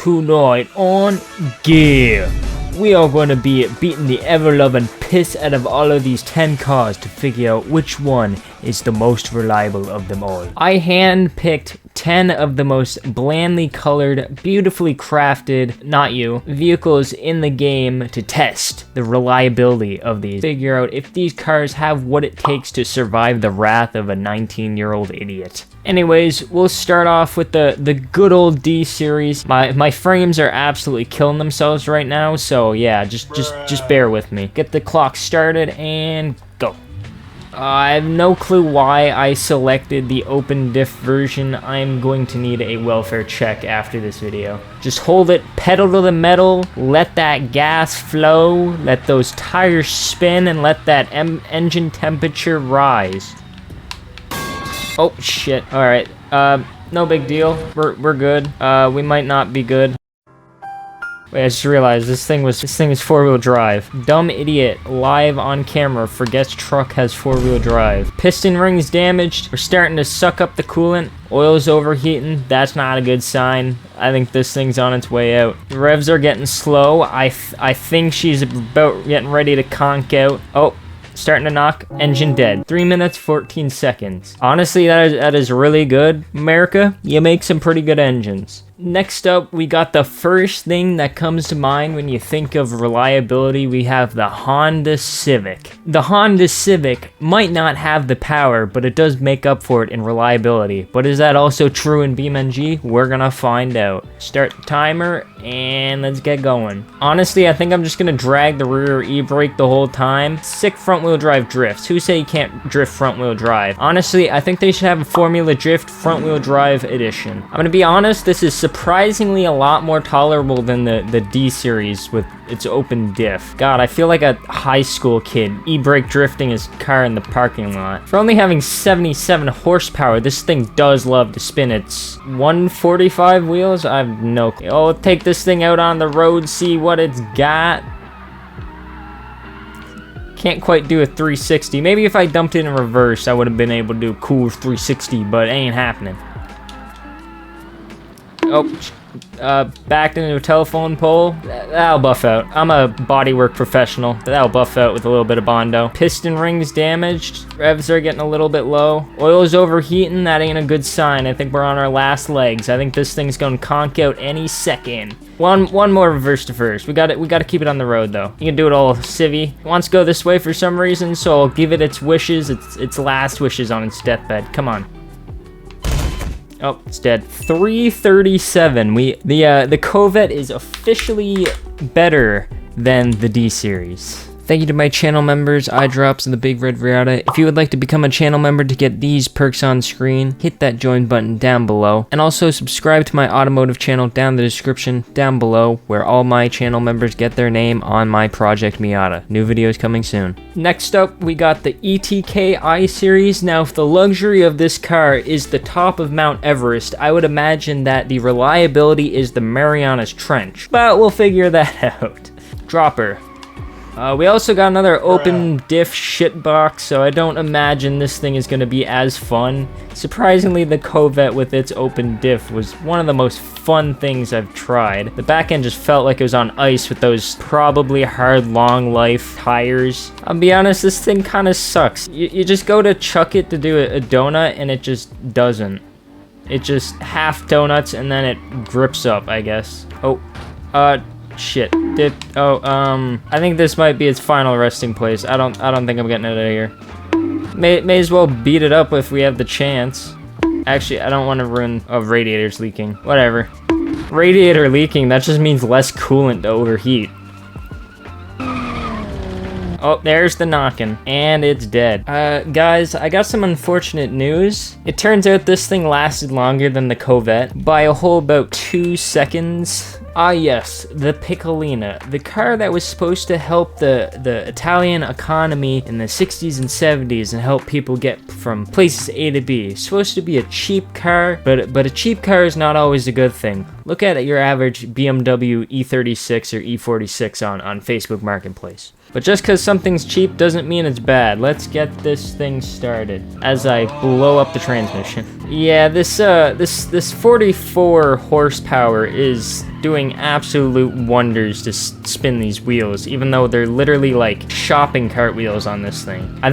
Tonight on Gear, we are going to be beating the ever-loving piss out of all of these 10 cars to figure out which one is the most reliable of them all. I hand-picked 10 of the most blandly colored, beautifully crafted, not you, vehicles in the game to test the reliability of these. Figure out if these cars have what it takes to survive the wrath of a 19-year-old idiot. Anyways, we'll start off with the good old D series. My frames are absolutely killing themselves right now, so yeah, just bear with me. Get the clock started and go. I have no clue why I selected the open diff version. I'm going to need a welfare check after this video. Just hold it, pedal to the metal, let that gas flow, let those tires spin, and let that engine temperature rise. Oh shit, alright, no big deal, we're good. We might not be good. Wait, I just realized this thing is four-wheel drive. Dumb idiot, live on camera, forgets truck has four-wheel drive. Piston rings damaged, we're starting to suck up the coolant. Oil's overheating, that's not a good sign. I think this thing's on its way out. The revs are getting slow, I think she's about getting ready to conk out. Oh. Starting to knock, engine dead. 3 minutes, 14 seconds. Honestly, that is really good. America, you make some pretty good engines. Next up, we got the first thing that comes to mind when you think of reliability. We have the Honda Civic. The Honda Civic might not have the power, but it does make up for it in reliability. But is that also true in BeamNG? We're gonna find out. Start the timer, and let's get going. Honestly, I think I'm just gonna drag the rear e-brake the whole time. Sick front-wheel drive drifts. Who say you can't drift front-wheel drive? Honestly, I think they should have a Formula Drift front-wheel drive edition. I'm gonna be honest, this is surprisingly a lot more tolerable than the D series with its open diff. God, I feel like a high school kid e-brake drifting his car in the parking lot. For only having 77 horsepower, this thing does love to spin its 145 wheels. I have no clue. Oh, take this thing out on the road, see what it's got. Can't quite do a 360. Maybe if I dumped it in reverse, I would have been able to do a cool 360, but it ain't happening. Oh, backed into a telephone pole. That'll buff out. I'm a bodywork professional. That'll buff out with a little bit of Bondo. Piston rings damaged. Revs are getting a little bit low. Oil is overheating. That ain't a good sign. I think we're on our last legs. I think this thing's gonna conk out any second. One more reverse to first. We gotta keep it on the road though. You can do it all civvy. It wants to go this way for some reason, so I'll give it its wishes. Its last wishes on its deathbed. Come on. Oh, it's dead. 337. The Covet is officially better than the D series. Thank you to my channel members, iDrops and the Big Red Riata. If you would like to become a channel member to get these perks on screen, hit that join button down below. And also subscribe to my Automotive channel down in the description down below, where all my channel members get their name on my Project Miata. New videos coming soon. Next up, we got the ETK I series. Now, if the luxury of this car is the top of Mount Everest, I would imagine that the reliability is the Marianas Trench. But we'll figure that out. Dropper. We also got another open diff shitbox, so I don't imagine this thing is going to be as fun. Surprisingly, the Covet with its open diff was one of the most fun things I've tried. The back end just felt like it was on ice with those probably hard long life tires. I'll be honest, this thing kind of sucks. You just go to chuck it to do a donut and it just doesn't. It just half donuts and then it grips up, I guess. Oh, shit. I think this might be its final resting place. I don't think I'm getting it out of here. May as well beat it up if we have the chance. Actually, I don't want to ruin... Oh, radiator's leaking. Whatever. Radiator leaking, that just means less coolant to overheat. Oh, there's the knocking. And it's dead. Guys, I got some unfortunate news. It turns out this thing lasted longer than the Covet by a whole about 2 seconds. Ah yes, the Piccolina, the car that was supposed to help the Italian economy in the 60s and 70s and help people get from places A to B. It's supposed to be a cheap car, but a cheap car is not always a good thing. Look at your average BMW E36 or E46 on Facebook Marketplace. But just because something's cheap doesn't mean it's bad. Let's get this thing started as I blow up the transmission. Yeah, this 44 horsepower is doing absolute wonders to spin these wheels, even though they're literally like shopping cart wheels on this thing. I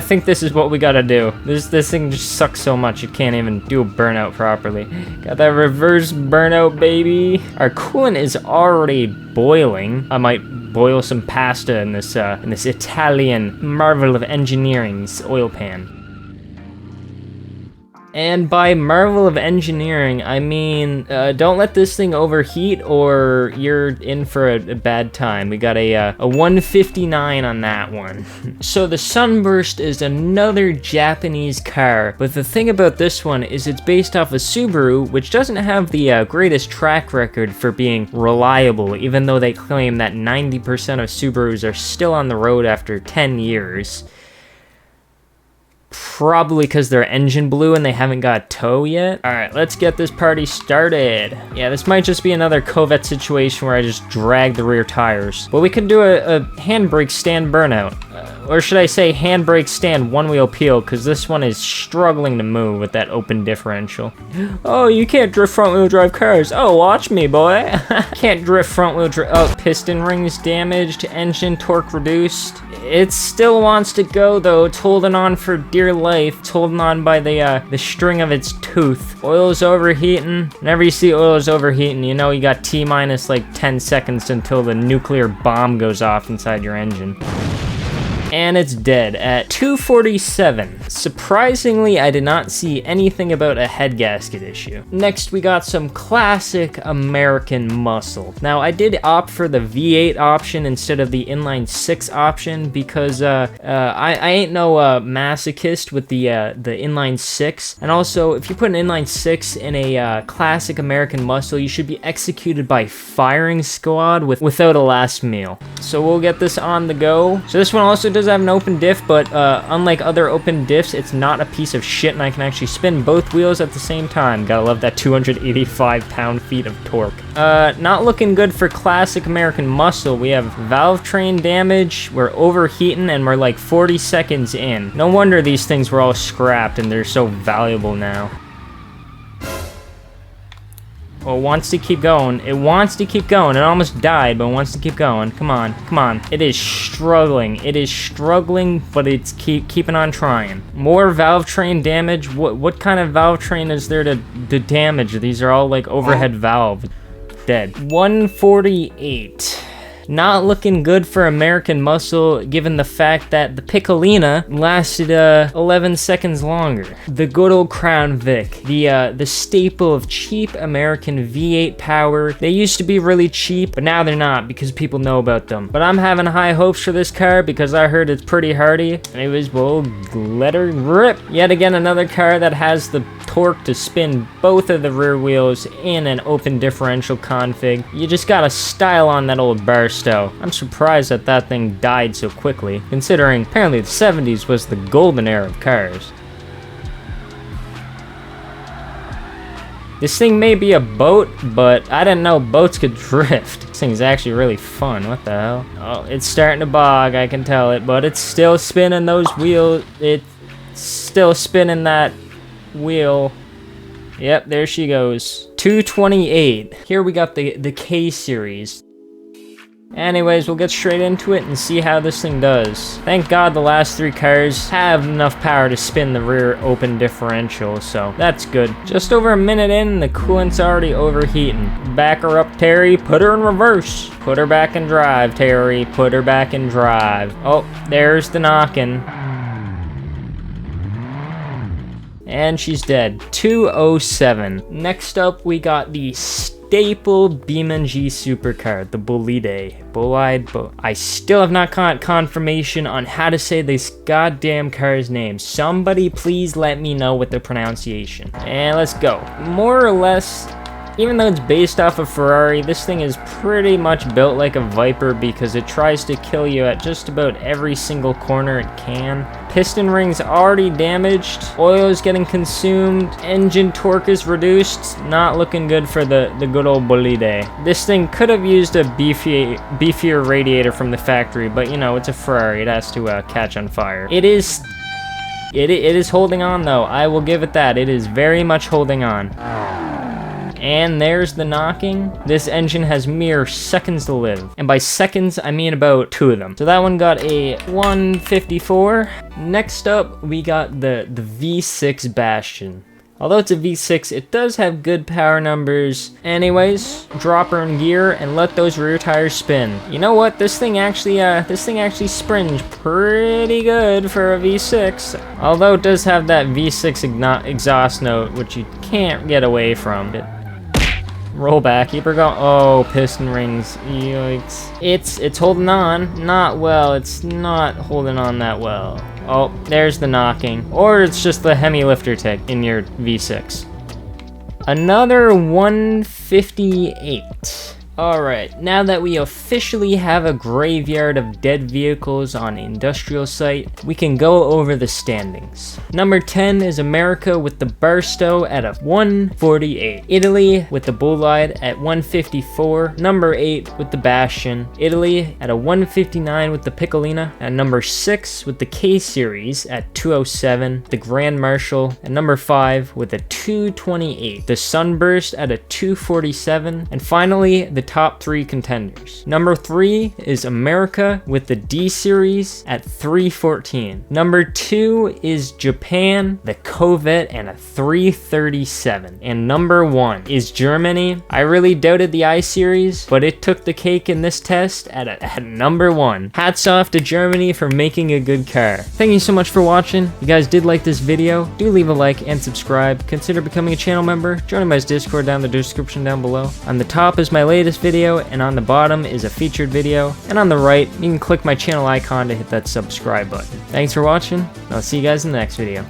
think this is what we gotta do. This thing just sucks so much it can't even do a burnout properly. Got that reverse burnout, baby. Our coolant is already boiling. I might boil some pasta in this Italian marvel of engineering's oil pan. And by marvel of engineering, I mean, don't let this thing overheat or you're in for a bad time. We got a 159 on that one. So the Sunburst is another Japanese car, but the thing about this one is it's based off a Subaru, which doesn't have the greatest track record for being reliable, even though they claim that 90% of Subarus are still on the road after 10 years. Probably because their engine blew and they haven't got tow yet. All right, let's get this party started. Yeah, this might just be another Covet situation where I just drag the rear tires. But we could do a handbrake stand burnout. Or should I say handbrake stand one wheel peel, because this one is struggling to move with that open differential. Oh, you can't drift front wheel drive cars. Oh, watch me, boy. Can't drift front wheel drive. Oh, piston rings damaged, engine torque reduced. It still wants to go though. It's holding on for dear life. It's holding on by the string of its tooth. Oil's overheating. Whenever you see oil is overheating, you know you got T-minus like 10 seconds until the nuclear bomb goes off inside your engine. And it's dead at 247. Surprisingly, I did not see anything about a head gasket issue. Next, we got some classic American muscle. Now, I did opt for the V8 option instead of the inline 6 option because I ain't no masochist with the inline 6. And also, if you put an inline 6 in a classic American muscle, you should be executed by firing squad without a last meal. So we'll get this on the go. So this one also does have an open diff, but unlike other open diffs, it's not a piece of shit, and I can actually spin both wheels at the same time. Gotta love that 285 pound-feet of torque. Not looking good for classic American muscle. We have valve train damage, we're overheating, and we're like 40 seconds in. No wonder these things were all scrapped and they're so valuable now. Well, it wants to keep going. It wants to keep going. It almost died, but it wants to keep going. Come on, come on. It is struggling. It is struggling, but it's keeping on trying. More valve train damage. What kind of valve train is there to damage? These are all like overhead valve. Dead. 148. Not looking good for American muscle, given the fact that the Piccolina lasted 11 seconds longer. The good old Crown Vic, the staple of cheap American V8 power. They used to be really cheap, but now they're not because people know about them. But I'm having high hopes for this car because I heard it's pretty hardy. Anyways, we'll let her rip. Yet again, another car that has the torque to spin both of the rear wheels in an open differential config. You just gotta style on that old Barstow. I'm surprised that that thing died so quickly, considering apparently the 70s was the golden era of cars. This thing may be a boat, but I didn't know boats could drift. This thing's actually really fun. What the hell? Oh, it's starting to bog, I can tell it, but it's still spinning those wheels. It's still spinning that wheel. Yep, there she goes. 228. Here we got the K series. Anyways, we'll get straight into it and see how this thing does. Thank God the last three cars have enough power to spin the rear open differential, so that's good. Just over a minute in, the coolant's already overheating. Back her up, Terry. Put her in reverse. Put her back in drive, Terry. Put her back in drive. Oh, there's the knocking. And she's dead. 207. Next up, we got the staple beamng supercar, the Bolide. I still have not got confirmation on how to say this goddamn car's name. Somebody please let me know with the pronunciation. And let's go. More or less, even though it's based off of Ferrari, this thing is pretty much built like a Viper because it tries to kill you at just about every single corner it can. Piston rings already damaged, oil is getting consumed, engine torque is reduced. Not looking good for the good old Bolide. This thing could have used a beefier radiator from the factory, but you know, it's a Ferrari, it has to catch on fire. It is holding on though, I will give it that. It is very much holding on. And there's the knocking. This engine has mere seconds to live. And by seconds, I mean about 2 of them. So that one got a 154. Next up, we got the V6 Bastion. Although it's a V6, it does have good power numbers. Anyways, drop her in gear and let those rear tires spin. You know what? This thing actually springs pretty good for a V6. Although it does have that V6 exhaust note, which you can't get away from. Roll back, keep her going. Oh, piston rings. Yikes. It's holding on. Not well. It's not holding on that well. Oh, there's the knocking. Or it's just the Hemi lifter tick in your V6. Another 158. Alright, now that we officially have a graveyard of dead vehicles on an industrial site, we can go over the standings. Number 10 is America with the Barstow at a 148. Italy with the Bolide at 154. Number 8 with the Bastion. Italy at a 159 with the Piccolina. At number 6 with the K-Series at 207. The Grand Marshal at number 5 with a 228. The Sunburst at a 247. And finally, the top 3 contenders. Number 3 is America with the D-Series at 314. Number 2 is Japan, the Covet, and a 337. And number 1 is Germany. I really doubted the I-Series, but it took the cake in this test at number 1. Hats off to Germany for making a good car. Thank you so much for watching. If you guys did like this video, do leave a like and subscribe. Consider becoming a channel member. Join my Discord down in the description down below. On the top is my latest video, and on the bottom is a featured video, and on the right you can click my channel icon to hit that subscribe button. Thanks for watching, and I'll see you guys in the next video.